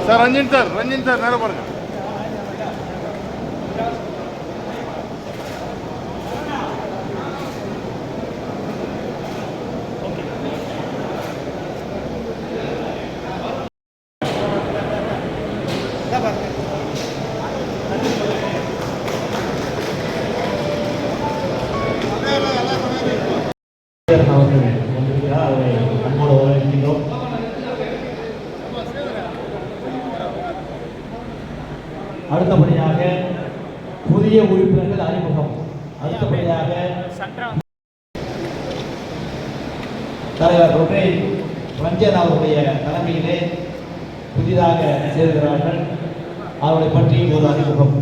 Sir Ranjin sir நேரம் பாருங்க. அடுத்தபடியாக புதிய உறுப்பினர்கள் அறிமுகம். அடுத்தபடியாக தலைவர் ரொட்டே ரஞ்சன் அவருடைய தலைமையிலே புதிதாக சேர்கிறார்கள். அவர்களை பற்றி ஒரு அறிமுகம்.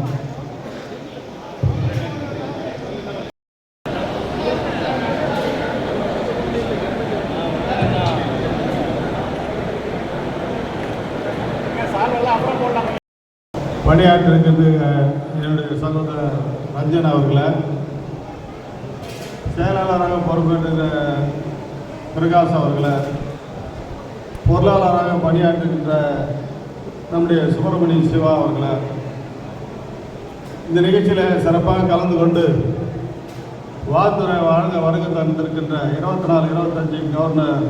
பணியாற்றிருக்கிறது என்னுடைய சகோதரர் ரஞ்சன் அவர்களை, செயலாளராக பொறுப்பேற்ற பிரகாஷ் அவர்களை, பொருளாளராக பணியாற்றுகின்ற நம்முடைய சுப்பிரமணிய சிவா அவர்களை, இந்த நிகழ்ச்சியில் சிறப்பாக கலந்து கொண்டு வாழ்த்துறை வருகை தந்திருக்கின்ற 24-25 கவர்னர்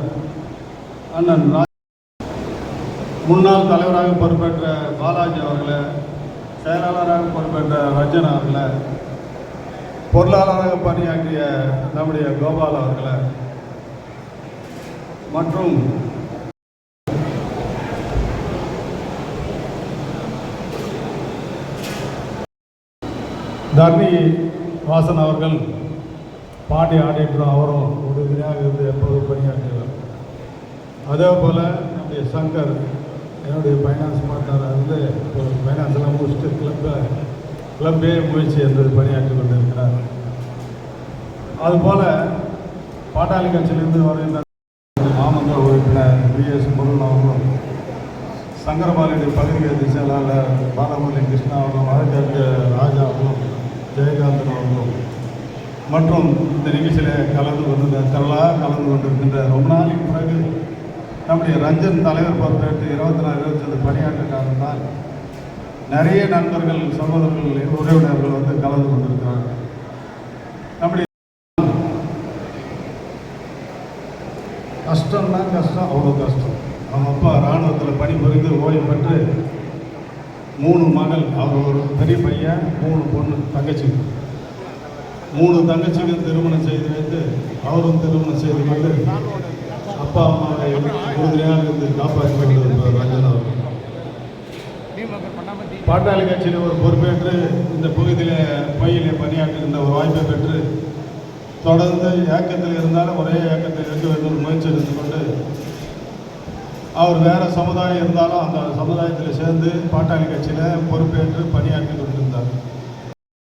அண்ணன் முன்னாள் தலைவராக பொறுப்பேற்ற பாலாஜி அவர்களை, செயலாளராக பொறுப்பேற்ற ரஞ்சன் அவர்களை, பொருளாளராக பணியாற்றிய நம்முடைய கோபால் அவர்களை மற்றும் தர்ணி வாசன் அவர்கள் பாட்டி ஆடிட்டரும் அவரும் உறுதியாக இருந்து எப்போதும் பணியாற்றுகிறார். அதே போல் நம்முடைய சங்கர் என்னுடைய ஃபைனான்ஸ் பார்ட்னர் வந்து ஒரு ஃபைனான்ஸ்லாம் முடிச்சுட்டு கிளப்பே முயற்சி என்பது பணியாற்றி கொண்டிருக்கிறார். அதுபோல் பாட்டாளி கட்சியிலிருந்து வருகின்ற மாமன்ற உறுப்பினர் பிஎஸ் முருகன் அவர்களும், சங்கரபாலியுடைய பகுதி செயலாளர் பாலமுரளி கிருஷ்ணா அவர்களும், வழக்கறிஞர் ராஜா அவர்களும், ஜெயகாந்தன் அவர்களும் மற்றும் இந்த நிகழ்ச்சியில் கலந்து கொண்டிருக்கின்ற ரொம்ப நாளைக்கு பிறகு நம்முடைய ரஞ்சன் தலைவர் பொறுப்பேற்று 24-25 பணியாற்ற காரணத்தால் நிறைய நண்பர்கள், சகோதரர்கள், உறவினர்கள் வந்து கலந்து கொண்டிருக்கிறார்கள். நம்முடைய கஷ்டம்னா கஷ்டம், அவ்வளோ கஷ்டம். அவங்க அப்பா இராணுவத்தில் பணிபுரிந்து ஓய்வு பெற்று 3 மகள், அவர் ஒரு பெரிய பையன், 3 பொண்ணு தங்கச்சிங்க, 3 தங்கச்சிக்கும் திருமணம் செய்து வைத்து அவரும் திருமணம் செய்து கொண்டு அப்பா அம்மாவை உறுதியாக இருந்து காப்பாற்றி கொண்டிருப்பார் ரஞ்சன் அவர்கள். பாட்டாளி கட்சியில் ஒரு பொறுப்பேற்று இந்த பகுதியில் பையிலே பணியாற்றுகின்ற ஒரு வாய்ப்பை பெற்று தொடர்ந்து இயக்கத்தில் இருந்தாலும் ஒரே இயக்கத்தில் இருக்க வேண்டும் முயற்சி எடுத்து கொண்டு அவர் வேறு சமுதாயம் இருந்தாலும் அந்த சமுதாயத்தில் சேர்ந்து பாட்டாளி கட்சியில் பொறுப்பேற்று பணியாற்றி கொண்டிருந்தார்.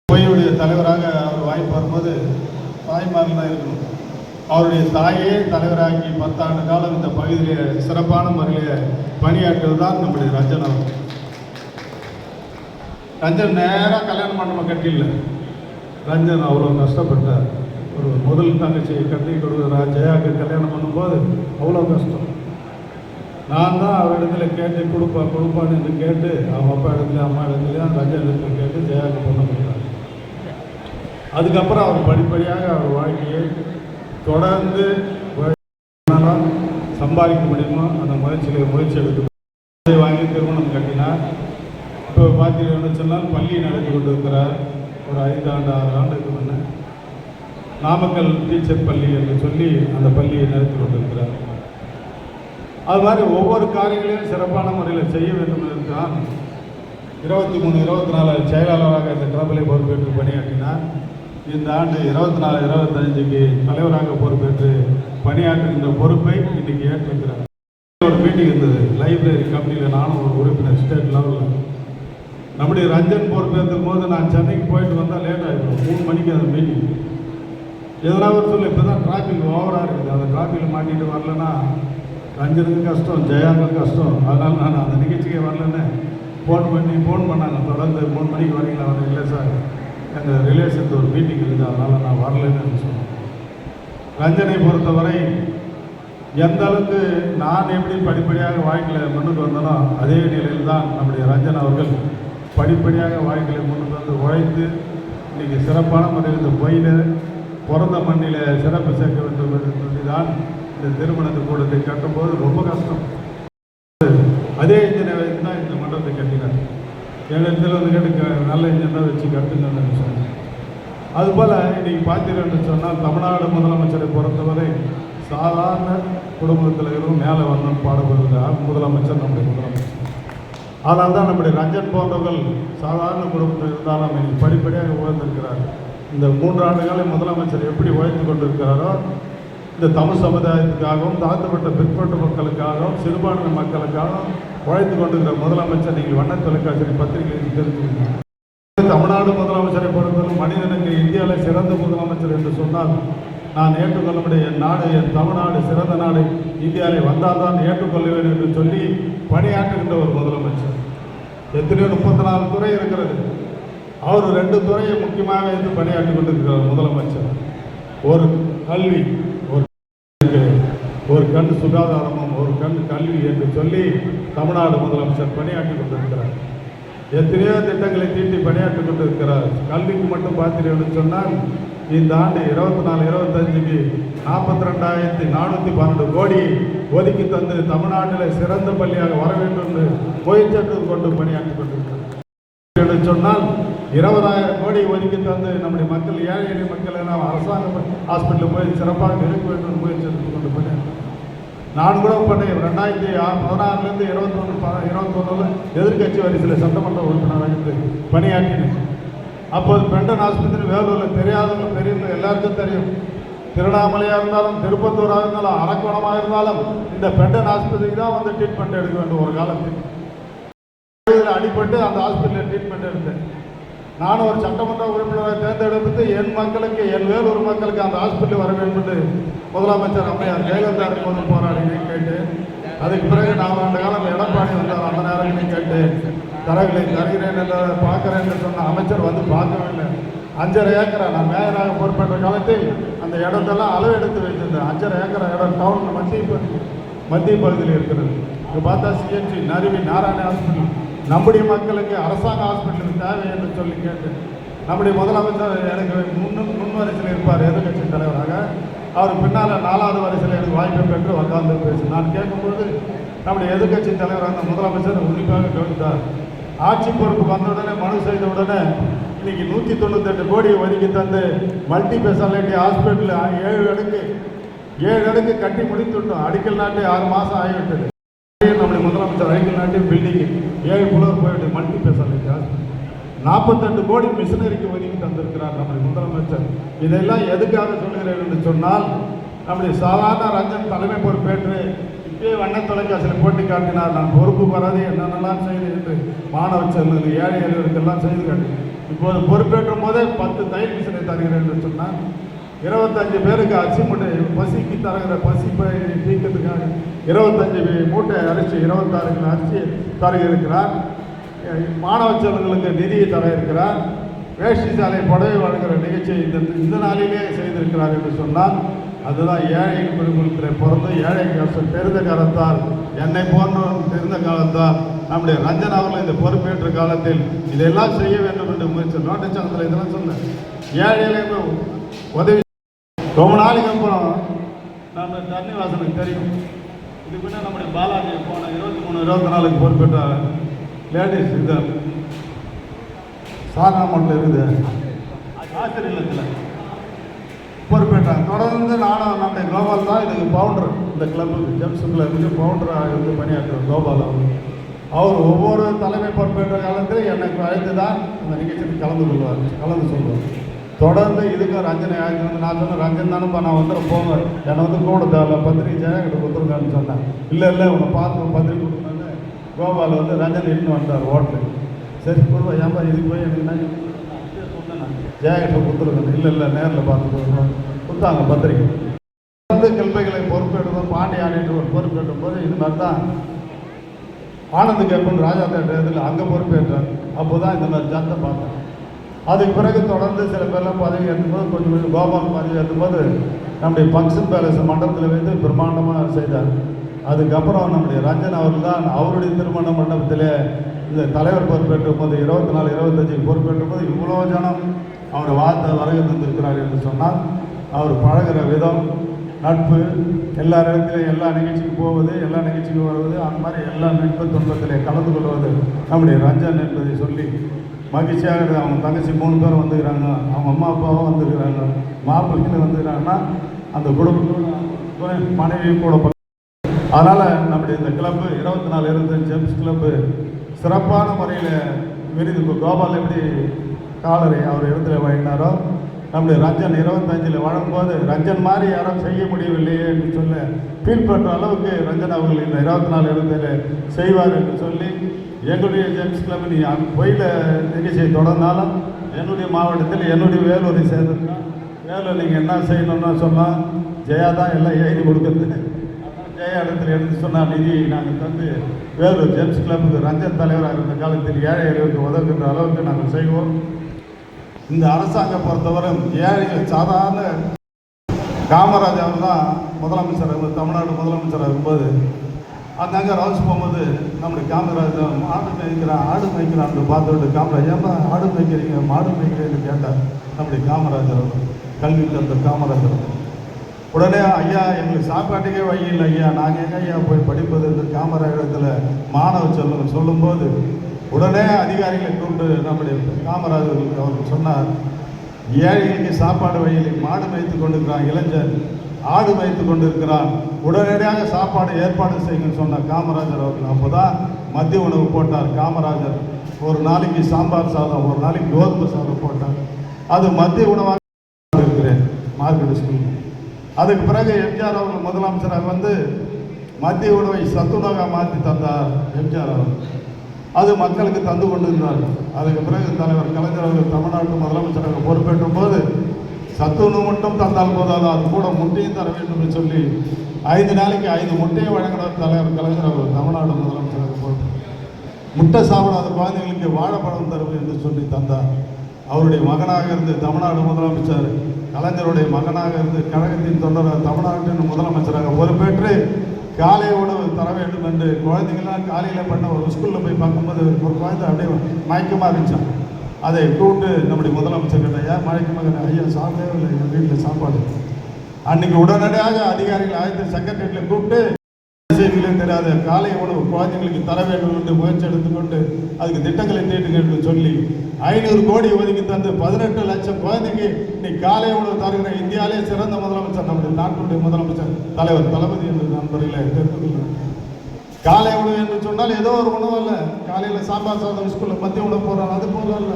பொய்யுடைய தலைவராக அவர் வாய்ப்பு வரும்போது தாய்மார்கள் தான் இருக்கணும். அவருடைய தாயே தலைவராகி 10 ஆண்டு காலம் இந்த பகுதியிலே சிறப்பான முறையில் பணியாற்றுவது தான் நம்முடைய ரஞ்சன் அவர். ரஞ்சன் நேராக கல்யாணம் பண்ண கட்டில ரஞ்சன் அவ்வளோ கஷ்டப்பட்டார். ஒரு முதல் தங்கச்சியை கட்டி கொடுக்குறா ஜெயாவுக்கு கல்யாணம் பண்ணும்போது அவ்வளோ கஷ்டம். நான் தான் அவரிடத்துல கேட்டு கொடுப்பான்னு என்று கேட்டு அவங்க அப்பா இடத்துல அம்மா இடத்துலையும் ரஞ்சன் இடத்துல கேட்டு ஜெயாவுக்கு பொண்ணு கொடுத்தார். அதுக்கப்புறம் அவர் படிப்படியாக அவர் வாழ்க்கையை தொடர்ந்து சம்பாதிக்க முடியுமோ அந்த முயற்சி எடுத்து வாங்கி திருமணம் கட்டினார். இப்போ பார்த்தீங்கன்னு சொன்னால் பள்ளி நடத்தி கொண்டிருக்கிறார். ஒரு 5 6 ஆண்டுக்கு முன்னே நாமக்கல் டீச்சர் பள்ளி என்று சொல்லி அந்த பள்ளியை நடத்தி கொண்டிருக்கிறார். அது மாதிரி ஒவ்வொரு காரியங்களையும் சிறப்பான முறையில் செய்ய வேண்டும் என்றால் 23-24 செயலாளராக இந்த கிளப்பிலே பொறுப்பேற்று பணியாற்றினார். இந்த ஆண்டு 24-25க்கு தலைவராக பொறுப்பேற்று பணியாற்றுகின்ற பொறுப்பை இன்றைக்கி ஏற்றிருக்கிறார். ஒரு மீட்டிங் இருந்தது லைப்ரரி கமிட்டியில், நானும் ஒரு உறுப்பினர் ஸ்டேட் லெவலில். நம்முடைய ரஞ்சன் பொறுப்பேற்றும் போது நான் சென்னைக்கு போயிட்டு வந்தால் லேட் ஆகிடும். 3 மணிக்கு அந்த மீட்டிங். எதனா ஒரு சொல்ல இப்போ தான் டிராஃபிக் ஓவராக இருக்குது, அந்த டிராஃபிக்கில் மாட்டிகிட்டு வரலன்னா ரஞ்சனுக்கு கஷ்டம், ஜெயாவுக்கு கஷ்டம். அதனால் நான் அந்த நிகழ்ச்சிக்கே வரலன்னு ஃபோன் பண்ணாங்க. தொடர்ந்து 3 மணிக்கு வரீங்களா? அவர் இல்லை சார், எங்கள் ரிலேஷனுக்கு ஒரு மீட்டிங் இருக்குது, அதனால் நான் வரலன்னு சொன்னேன். ரஞ்சனை பொறுத்தவரை எந்த அளவுக்கு நான் எப்படி படிப்படியாக வாழ்க்கையில் முன்னுக்கு வந்தனோ அதே நிலையில் தான் நம்முடைய ரஞ்சன் அவர்கள் படிப்படியாக வாழ்க்கையில் முன்னுக்கு வந்து உழைத்து இன்றைக்கி சிறப்பான முறையில் இந்த கோயிலை பிறந்த மண்ணில் சிறப்பு சேர்க்க வேண்டும் என்று சொல்லி தான் இந்த திருமணத்து கூடத்தை கட்டும்போது ரொம்ப கஷ்டம். அதே இன்ஜினை வைத்து தான் இந்த மண்டபத்தை கட்டினார். இடத்துல வந்து கேட்டு நல்ல இன்ஜினை வச்சு கட்டுங்கன்னு சொன்னார். அதுபோல் இன்றைக்கி பார்த்தீங்கன்னு சொன்னால் தமிழ்நாடு முதலமைச்சரை பொறுத்தவரை சாதாரண குடும்பத்தில் இருக்கும் மேலே வரணும்னு பாடுபடுகிறார் முதலமைச்சர், நம்முடைய முதலமைச்சர். அதனால தான் நம்முடைய ரஞ்சன் போன்றவர்கள் சாதாரண குடும்பத்தில் இருந்தாலும் இன்னைக்கு படிப்படியாக உயர்ந்திருக்கிறார். இந்த 3 ஆண்டு காலம் முதலமைச்சர் எப்படி உழைத்து கொண்டிருக்கிறாரோ இந்த தமிழ் சமுதாயத்துக்காகவும் தாழ்த்தப்பட்ட பிற்பட்ட மக்களுக்காகவும் சிறுபான்மை மக்களுக்காகவும் உழைத்து கொண்டிருக்கிற முதலமைச்சர் நீங்கள் வண்ண தொலைக்காட்சி பத்திரிகையில் தெரிஞ்சுக்கணும். தமிழ்நாடு முதலமைச்சரை பொறுத்தவரை மனிதனுக்கு இந்தியாவில் சிறந்த முதலமைச்சர் என்று சொன்னால் நான் ஏற்றுக்கொள்ளக்கூடிய என் நாடு, என் தமிழ்நாடு சிறந்த நாடு இந்தியாவில் வந்தால் தான் ஏற்றுக்கொள்வேன் என்று சொல்லி பணியாற்றுகின்ற ஒரு முதலமைச்சர். எத்தனையோ 34 துறை இருக்கிறது. அவர் 2 துறையை முக்கியமாக வைத்து பணியாற்றி கொண்டிருக்கிறார் முதலமைச்சர். ஒரு கல்வி, ஒரு கண் சுகாதாரமும், ஒரு கண் கல்வி என்று சொல்லி தமிழ்நாடு முதலமைச்சர் பணியாற்றி கொண்டிருக்கிறார். எத்தனையோ திட்டங்களை தீட்டி பணியாற்றி கொண்டிருக்கிறார். கல்விக்கு மட்டும் பார்த்தீங்கன்னு சொன்னால் இந்த ஆண்டு 24-25க்கு 42,412 கோடி ஒதுக்கி தந்து தமிழ்நாட்டில் சிறந்த பள்ளியாக வர வேண்டும் என்று முயற்சி கொண்டு பணியாற்றி கொண்டிருக்கிறார். சொன்னால் 20,000 கோடி ஒதுக்கி தந்து நம்முடைய மக்கள், ஏழை எளிய மக்கள் எல்லாம் அரசாங்க ஹாஸ்பிட்டலில் போய் சிறப்பாக இருக்க வேண்டும் முயற்சி எடுத்து கொண்டு பணியாற்றி. நான் கூட பண்ணேன் 2016லேருந்து 21 எதிர்கட்சி வரிசையில் சட்டமன்ற உறுப்பினராக பணியாற்றினேன். அப்போது பெண்டன் ஆஸ்பத்திரி வேலூரில் தெரியாதவங்க பெரியவங்க எல்லாருக்கும் தெரியும். திருவண்ணாமலையாக இருந்தாலும், திருப்பத்தூராக இருந்தாலும், அரக்கோணமாக இருந்தாலும் இந்த பெண்டன் ஆஸ்பத்திரிக்கு தான் வந்து ட்ரீட்மெண்ட் எடுக்க வேண்டும். ஒரு காலத்தில் அடிபட்டு அந்த ஹாஸ்பிட்டலில் ட்ரீட்மெண்ட் எடுத்தேன். நானும் ஒரு சட்டமன்ற உறுப்பினரை தேர்ந்தெடுத்து என் மக்களுக்கு, என் வேலூர் மக்களுக்கு அந்த ஹாஸ்பிட்டல் வர வேண்டும் என்று முதலமைச்சர் அம்மையார் ஜெயலலிதா இருக்கும்போது போராடினேன் கேட்டு. அதுக்கு பிறகு 4 ஆண்டு காலம் எடப்பாடி வந்தார். அந்த நேரங்களையும் கேட்டு தரவுகளை தருகிறேன் என்று பார்க்குறேன் என்று சொன்ன அமைச்சர் வந்து பார்க்கவில்லை. 5.5 ஏக்கரை நான் மேயராக பொறுப்பேற்ற காலத்தில் அந்த இடத்தெல்லாம் அளவு எடுத்து வைத்திருந்தேன். 5.5 ஏக்கரை இடம் டவுன் மத்திய பகுதியில் இருக்கிறது. இங்கே பார்த்தா சிஎம்சி நறுவி நாராயண ஹாஸ்பிட்டல் நம்முடைய மக்களுக்கு அரசாங்க ஹாஸ்பிட்டலுக்கு தேவை என்று சொல்லி கேட்டு நம்முடைய முதலமைச்சர் எனக்கு முன் வரிசையில் இருப்பார் எதிர்கட்சி தலைவராக. அவர் பின்னால் 4வது வரிசையில் எனக்கு வாய்ப்பை பெற்று உட்கார்ந்து பேசி நான் கேட்கும்போது நம்முடைய எதிர்கட்சி தலைவர் அந்த முதலமைச்சர் உன்னிப்பாக கவனித்தார். ஆட்சி பொறுப்பு வந்தவுடனே மனு செய்த உடனே இன்னைக்கு 198 கோடி ஒதுக்கி தந்து மல்டி ஸ்பெஷாலிட்டி ஹாஸ்பிட்டல் 7 அடுக்கு கட்டி முடித்துட்டோம். அடிக்கல் நாட்டி 6 மாதம் ஆகிவிட்டது. நம்முடைய முதலமைச்சர் அடிக்கல் நாட்டி பில்டிங்கு 7 புலர் போய்விட்டு மல்டி ஸ்பெஷாலிட்டி ஹாஸ்பிட்டல் 48 கோடி மிஷினரிக்கு ஒதுக்கி தந்திருக்கிறார் நம்முடைய முதலமைச்சர். இதெல்லாம் எதுக்காக சொல்கிறேன் என்று சொன்னால் நம்முடைய சாதாரண ரஞ்சன் தலைமை பொறுப்பேற்று இப்பயே வண்ண தொலைக்காட்சியில் போட்டி காட்டினார். நான் பொறுப்பு வராது என்னென்னலாம் செய்து என்று மாணவ செல்வர்கள், ஏழை எளியவர்களுக்கெல்லாம் செய்து காட்டினேன். இப்போது பொறுப்பேற்றும் போதே 10 தையல் மிஷினை தருகிறேன் என்று சொன்னால் 25 பேருக்கு அரிசி மூட்டை பசிக்கு தருகிற பசி தீர்க்கிறதுக்காக 25 மூட்டை அரிசி 26 கிலோ அரிசி தர இருக்கிறார். மாணவ செல்வங்களுக்கு நிதியை தர இருக்கிறார். வேஷ்டி சாலை புடவை வழங்குகிற நிகழ்ச்சியை இந்த நாளிலே செய்திருக்கிறார் என்று சொன்னால் அதுதான் ஏழை குடும்பத்தில் பிறந்து ஏழை தெரிந்த காலத்தால், என்னை போன்றவர்கள் தெரிந்த காலத்தால் நம்முடைய ரஞ்சன் அவர்கள் இந்த பொறுப்பேற்ற காலத்தில் இதெல்லாம் செய்ய வேண்டும் என்று முயற்சி நோட்டச்சங்கத்தில் இதெல்லாம் சொன்னேன். ஏழைகளுக்கு உதவி ரொம்ப நாளைக்கு அப்புறம் நம்ம தண்ணிவாசனுக்கு தெரியும். இது பின்ன நம்முடைய பாலாஜி போன 23-24 பொறுப்பேற்றார். லேடிஸ் இந்த சாராமட்டில் இருக்குது ஆசிரியர் இல்லத்தில் பொறுப்பேற்றாங்க. தொடர்ந்து நானும் நம்முடைய கோபால் தான் இதுக்கு பவுண்டர், இந்த கிளப்புக்கு ஜெம்ஸ் கிளப்புக்கு பவுண்டராக இருந்து பணியாற்றுற கோபால் அவர் ஒவ்வொரு தலைமை பொறுப்பேற்ற காலத்தில் எனக்கு அழைத்து தான் இந்த நிகழ்ச்சிக்கு கலந்து சொல்லுவார். தொடர்ந்து இதுக்கும் ரஞ்சனை ஆயிரத்தி வந்து நான் சொன்னேன், ரஞ்சன் தானேப்பா நான் வந்துடும் போங்க, என்னை வந்து கூட தேவை பத்திரிக்கை ஜெயகிட்ட கொடுத்துருங்கன்னு சொன்னேன். இல்லை உன்னை பார்த்து பத்திரிக்கை கொடுத்தோன்னே கோபால் வந்து ரஞ்சன் இட்டுன்னு வந்துட்டார் ஹோட்டலுக்கு. சரி கொடுவா ஏன்பா இதுக்கு போய் எனக்கு சொன்னேன் ஜெயகிட்ட கொடுத்துருக்கேன். இல்லை நேரில் பார்த்து கொடுத்தாங்க பத்திரிக்கை. தொடர்ந்து கல்விகளை பொறுப்பேற்றதும் பாண்டியானிட்டு ஒரு பொறுப்பேற்றும் போது இது மாதிரி தான் ஆனந்த் கேப்பன் ராஜா தேட்டத்தில் அங்கே பொறுப்பேற்றார். அப்போ தான் இந்த மாதிரி ஜனத்தை பார்த்தேன். அதுக்கு பிறகு தொடர்ந்து சில பேர்லாம் பதவி ஏற்றும்போது கொஞ்சம் கோபால் பதவி ஏற்றும்போது நம்முடைய ஃபங்க்ஷன் பேலஸ் மண்டபத்தில் வைத்து பிரம்மாண்டமாக செய்தார். அதுக்கப்புறம் நம்முடைய ரஞ்சன் அவர்கள் தான் அவருடைய திருமண மண்டபத்தில் இந்த தலைவர் பொறுப்பேற்ற போது 24, 25 பொறுப்பேற்ற போது இவ்வளோ ஜனம் அவர் வார்த்தை வருகை தந்திருக்கிறார் என்று சொன்னால் அவர் பழகிற விதம், நட்பு, எல்லா இடத்துலையும் எல்லா நிகழ்ச்சிக்கு போவது, எல்லா நிகழ்ச்சிக்கு வருவது, அந்த மாதிரி எல்லா நட்பு துன்பத்திலே கலந்து கொள்வது நம்முடைய ரஞ்சன் என்பதை சொல்லி மகிழ்ச்சியாக இருக்குது. அவங்க தங்கச்சி 3 பேரும் வந்துக்கிறாங்க, அவங்க அம்மா அப்பாவும் வந்துருக்கிறாங்க, மாப்பிள்ளைக்கு வந்துக்கிறாங்கன்னா அந்த குடும்பத்தோட மனைவி கூட. அதனால் நம்முடைய இந்த கிளப்பு 24, 25 ஜெம்ஸ் கிளப்பு சிறப்பான முறையில் விருது கோபால் எப்படி காலரை அவர் இடத்துல வழங்கினாரோ நம்முடைய ரஞ்சன் 25 வழங்கும்போது ரஞ்சன் மாதிரி யாரும் செய்ய முடியவில்லையே என்று சொல்ல ஃபீல் பண்ணுற அளவுக்கு ரஞ்சன் அவர்கள் இந்த 24, 25 செய்வார் என்று சொல்லி எங்களுடைய ஜெம்ஸ் கிளப் நீ கோயில நிகழ்ச்சியை தொடர்ந்தாலும் என்னுடைய மாவட்டத்தில் என்னுடைய வேலூரை சேர்ந்திருக்கோம். வேலூர் நீங்கள் என்ன செய்யணும்னா சொன்னால் ஜெயா தான் எல்லாம் எழுதி கொடுக்குறது. ஜெயா இடத்துல எடுத்து சொன்னால் நிதியை நாங்கள் தந்து வேலூர் ஜெம்ஸ் கிளப்புக்கு ரஞ்சன் தலைவராக இருந்த காலத்தில் ஏழைகளுக்கு உதவுகின்ற அளவுக்கு நாங்கள் செய்வோம். இந்த அரசாங்கம் பொறுத்தவரை ஏழைகள் சாதாரண காமராஜ் அவர் தான் முதலமைச்சர், தமிழ்நாடு முதலமைச்சராக இருக்கும்போது அங்கங்கே ரவுஸ் போகும்போது நம்முடைய காமராஜ் ஆடு மேய்க்கிறான்னு பார்த்துட்டு காமராஜ் ஏன்பா ஆடு மேய்க்கிறீங்க மாடு மேய்க்கிறீங்கன்னு கேட்டார் நம்முடைய காமராஜர் கல்வி தந்த காமராஜர். உடனே ஐயா எங்களுக்கு சாப்பாட்டுக்கே வழி இல்லை ஐயா, நாங்கள் எங்கே ஐயா போய் படிப்பது என்று காமராஜத்தில் மாணவ செல்வங்கள் சொல்லும்போது உடனே அதிகாரிகளை கொண்டு நம்முடைய காமராஜர் அவர்கள் சொன்னார், ஏழைகளுக்கு சாப்பாடு வழியில் மாடு மேய்த்து கொண்டிருக்கிறான் இளைஞர், ஆடு மேய்த்து கொண்டிருக்கிறான், உடனடியாக சாப்பாடு ஏற்பாடு செய்யுங்கன்னு சொன்னார் காமராஜர் அவர்கள். அப்போ தான் மதிய உணவு போட்டார் காமராஜர். ஒரு நாளைக்கு சாம்பார் சாதம், ஒரு நாளைக்கு கோதுமை சாதம் போட்டார். அது மதிய உணவாக இருக்கிறேன் மார்க்கெட் ஸ்கூல். அதுக்கு பிறகு எம்ஜிஆர் அவர்கள் முதலமைச்சராக வந்து மதிய உணவை சத்துணவாக மாற்றி தந்தார் எம்ஜிஆர் அவர்கள். அது மக்களுக்கு தந்து கொண்டிருந்தார். அதுக்கு பிறகு தலைவர் கலைஞர் அவர்கள் தமிழ்நாட்டு முதலமைச்சராக பொறுப்பேற்றும் போது சத்துணவு மட்டும் தந்தால் போதாது, அது கூட முட்டையும் தர வேண்டும் என்று சொல்லி 5 நாளைக்கு 5 முட்டையை வழங்கினார் தலைவர் கலைஞர் அவர்கள் தமிழ்நாடு முதலமைச்சராக பொறுப்பு. முட்டை சாப்பிடாத குழந்தைகளுக்கு வாழைப்பழம் தருவது என்று சொல்லி தந்தார். அவருடைய மகனாக இருந்து தமிழ்நாடு முதலமைச்சர் கலைஞருடைய மகனாக இருந்து கழகத்தின் தொண்டராக தமிழ்நாட்டின் முதலமைச்சராக பொறுப்பேற்று காலை உணவு தர வேண்டும் என்று குழந்தைங்கள்லாம் காலையில் பண்ண ஒரு ஸ்கூலில் போய் பார்க்கும்போது ஒரு குழந்தை அப்படியே மயக்கமாக இருந்துச்சான். அதை கூப்பிட்டு நம்முடைய முதலமைச்சர் கிட்ட ஏன் மயக்கமாக ஐயா சாப்பிடவே இல்லை எங்கள் வீட்டில் சாப்பாடு. அன்றைக்கி உடனடியாக அதிகாரிகள் ஆயத்த செக்ரட்டரியில் கூப்பிட்டு செய்திகளே தெரியாத காலை உணவு குழந்தைங்களுக்கு தர வேண்டும் என்று முயற்சி எடுத்துக்கொண்டு அதுக்கு திட்டங்களை தீட்டுங்க என்று சொல்லி 500 கோடி ஒதுக்கி தந்து 18 லட்சம் குழந்தைக்கு இன்னைக்கு காலை உணவு தருகிற இந்தியாவிலே சிறந்த முதலமைச்சர் நம்முடைய நாட்டுடைய முதலமைச்சர் தலைவர் தளபதி என்று நண்பர்களே தெரிந்துள்ளனர். காலை உணவு என்று சொன்னால் ஏதோ ஒரு உணவு அல்ல, காலையில் சாம்பார் சாதம் ஸ்கூலில் மதிய உணவு போடுறாங்க அது போல அல்ல.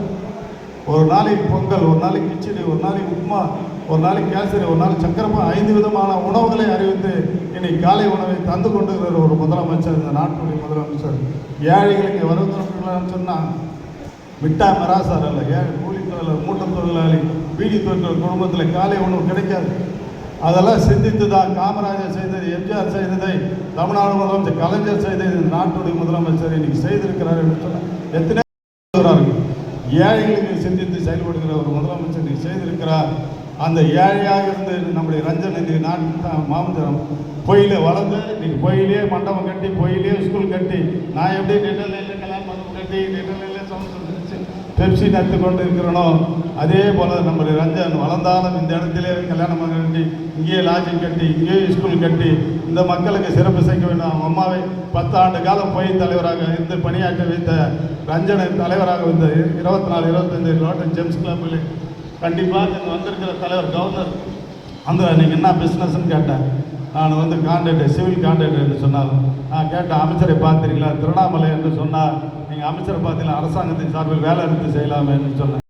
ஒரு நாளைக்கு பொங்கல், ஒரு நாளைக்கு கிச்சடி, ஒரு நாளைக்கு உப்புமா, ஒரு நாளைக்கு கேசரி, ஒரு நாளைக்கு சக்கரப்பா, 5 விதமான உணவுகளை அறிவித்து இன்னைக்கு காலை உணவை தந்து கொண்டிருக்கிற ஒரு முதலமைச்சர் இந்த நாட்டுடைய முதலமைச்சர். ஏழைகளுக்கு வருவதற்குன்னு சொன்னால் மிட்டா மராசார் அல்ல, ஏழை கூலி தொழிலாளர், மூட்டை தொழிலாளி, பீடி தொழிலாளர் குடும்பத்தில் காலை உணவு கிடைக்காது. அதெல்லாம் சிந்தித்து தான் காமராஜர் செய்தது, எம்ஜிஆர் செய்ததை தமிழ்நாடு முதலமைச்சர் கலைஞர் செய்தது நாட்டுடைய முதலமைச்சர் இன்னைக்கு செய்திருக்கிறார் என்று சொன்னால் எத்தனை ஏழைகளுக்கு சிந்தித்து செயல்படுகிற ஒரு முதலமைச்சர் இன்னைக்கு செய்திருக்கிறார். அந்த ஏழையாக இருந்து நம்முடைய ரஞ்சன் இந்த நாட்டு மாமந்திரம் பொயில வளர்ந்து இன்னைக்கு பொயிலே மண்டபம் கட்டி, பொயிலே ஸ்கூல் கட்டி, நான் எப்படி நெட்டலையில் கல்யாணம் மண்டபம் கட்டி நெட்டலையில் பெப்சி நடத்தி கொண்டு இருக்கிறனோ அதே போல் நம்முடைய ரஞ்சன் வளர்ந்தாலும் இந்த இடத்திலே கல்யாணம் கட்டி, இங்கேயே லாட்ஜிங் கட்டி, இங்கேயே ஸ்கூல் கட்டி இந்த மக்களுக்கு சிறப்பு செய்ய வேண்டும். அவங்க அம்மாவை 10 ஆண்டு காலம் பொய் தலைவராக இருந்து பணியாற்ற வைத்த ரஞ்சனை தலைவராக வைத்த 24, 25 லாட்டன் ஜெம்ஸ் கிளப்பில் கண்டிப்பாக இங்கே வந்திருக்கிற தலைவர் கவர்னர் அந்த நீங்கள் என்ன பிஸ்னஸ்ன்னு கேட்டேன். நான் வந்து கான்ட்ராக்டர், சிவில் கான்ட்ராக்டர் என்று சொன்னாலும் நான் கேட்டேன், அமைச்சரை பார்த்துறீங்களா? திருவண்ணாமலை என்று சொன்னால் நீங்கள் அமைச்சரை பார்த்தீங்கன்னா அரசாங்கத்தின் சார்பில் வேலை எடுத்து செய்யலாமே என்று சொன்னேன்.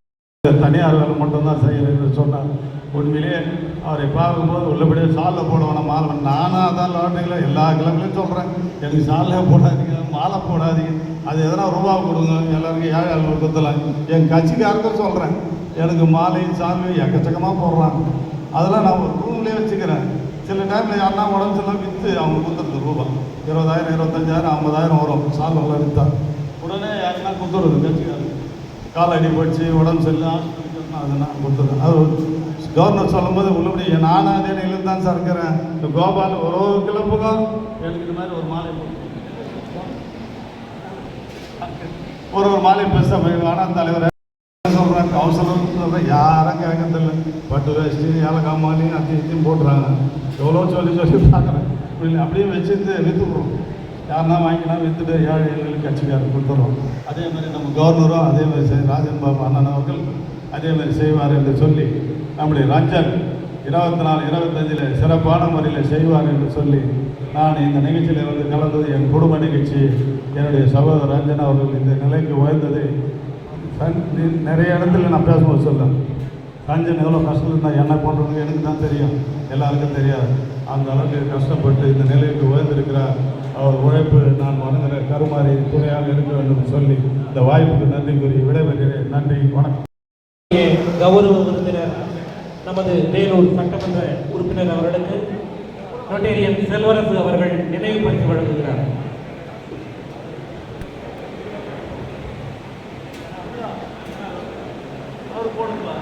தனியார் வேலை மட்டும்தான் செய்யணும் என்று சொன்னார். உண்மையிலே அவரை பார்க்கும்போது உள்ளபடியே சாலில் போடுவேன் மாலை. நானாக தான் லாட்ரிங்களா எல்லா கிழமையிலையும் சொல்கிறேன், எனக்கு சாலில் போடாதீங்க, மாலை போடாதீங்க, அது எதனா ரூபா கொடுங்க, எல்லாருக்கும் 700 கொடுத்தலாம். என் கட்சிக்காரருக்கும் சொல்கிறேன், எனக்கு மாலையும் சாலையும் எக்கச்சக்கமாக போடுறாங்க. அதெல்லாம் நான் ஒரு ரூம்லேயே வச்சுக்கிறேன். சில டைமில் யாருன்னா உடம்பு செல்லாம் விற்று அவங்க கொடுத்துருது ரூபா 20,000, 25,000, 50,000 வரும் சாலெல்லாம் விற்றா. உடனே யாருன்னா கொடுத்துருது கட்சிக்காரங்க. கால் அடி போச்சு, உடம்பு செல்லாம், அது நான் கொடுத்துருவேன். அது கவர்னர் சொல்லும்போது உள்ளபடி நானும் அதே நிலையில் தான் சார் இருக்கிறேன். இந்த கோபால் ஒரு கிளப்புக்கும் எனக்கு இந்த மாதிரி ஒரு மாலை ஒரு மாலை பெருசாக போய் ஆனால் தலைவர் சொல்கிறாங்க அவசரம் சொல்கிறேன் யாரும் கேட்கறதில்ல. பட்டு வேஷ்டி ஏலக்காமாலி அத்தையும் போட்டுறாங்க. எவ்வளோ சொல்லி பார்க்குறேன். அப்படியே வச்சுருந்து விற்றுக்குறோம். யாருன்னா வாங்கினா விற்றுட்டு ஏழை ஏழைகளுக்கு கட்சிக்காரர் கொடுத்துறோம். அதே மாதிரி நம்ம கவர்னரும் அதே மாதிரி ராஜன் பாபு அண்ணன் அவர்கள் அதே மாதிரி செய்வார் என்று சொல்லி நம்முடைய ரஞ்சன் 24, 25 சிறப்பான முறையில் செய்வார் என்று சொல்லி நான் இந்த நிகழ்ச்சியில் வந்து கலந்தது என் குடும்ப நிகழ்ச்சி. என்னுடைய சகோதரர் ரஞ்சன் அவர்கள் இந்த நிலைக்கு உயர்ந்தது நிறைய இடத்துல நான் பேசும்போது சொல்லேன். ரஞ்சன் எவ்வளோ கஷ்டம் இருந்தால் என்ன பண்ணுறவங்க எனக்கு தான் தெரியும், எல்லாருக்கும் தெரியாது. அந்த அளவுக்கு கஷ்டப்பட்டு இந்த நிலைக்கு உயர்ந்திருக்கிறார். அவர் உழைப்பு நான் வணங்குகிற கருமாறி துணையாக இருக்க வேண்டும் சொல்லி இந்த வாய்ப்புக்கு நன்றி கூறி விடைபெறுகிறேன். நன்றி, வணக்கம். கௌரவ விருந்தினர் நமது வேலூர் சட்டமன்ற உறுப்பினர் அவர்களுக்கு நோட்டேரியன் செல்வரசு அவர்கள் நினைவு பரிசு வழங்குகிறார். அவர் போடுங்களா?